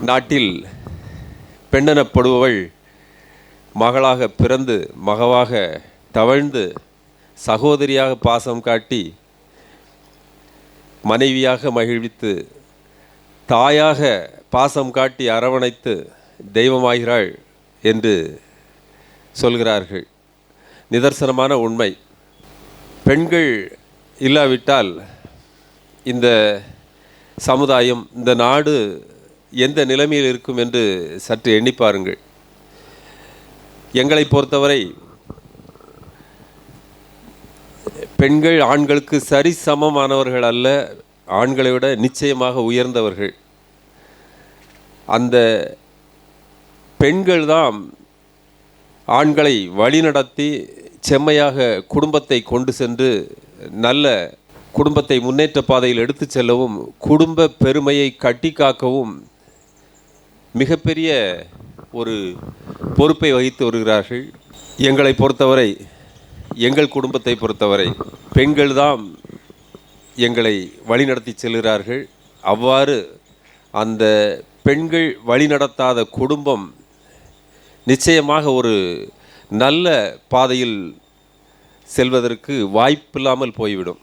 நாட்டில் பெண்ணெனப்படுபவள் மகளாக பிறந்து மகவாக தவழ்ந்து சகோதரியாக பாசம் காட்டி மனைவியாக மகிழ்வித்து தாயாக பாசம் காட்டி அரவணைத்து தெய்வமாகிறாள் என்று சொல்கிறார்கள். நிதர்சனமான உண்மை. பெண்கள் இல்லாவிட்டால் இந்த சமுதாயம், இந்த நாடு எந்த நிலைமையில் இருக்கும் என்று சற்று எண்ணி பாருங்கள். எங்களை பொறுத்தவரை பெண்கள் ஆண்களுக்கு சரி சமமானவர்கள் அல்ல, ஆண்களை விட நிச்சயமாக உயர்ந்தவர்கள். அந்த பெண்கள் தான் ஆண்களை வழிநடத்தி செம்மையாக குடும்பத்தை கொண்டு சென்று நல்ல குடும்பத்தை முன்னேற்ற பாதையில் எடுத்து செல்லவும் குடும்ப பெருமையை கட்டி காக்கவும் மிகப்பெரிய ஒரு பொறுப்பை வகித்து வருகிறார்கள். எங்களை பொறுத்தவரை, எங்கள் குடும்பத்தை பொறுத்தவரை பெண்கள் தான் எங்களை வழிநடத்தி செல்கிறார்கள். அவ்வாறு அந்த பெண்கள் வழிநடத்தாத குடும்பம் நிச்சயமாக ஒரு நல்ல பாதையில் செல்வதற்கு வாய்ப்பில்லாமல் போய்விடும்.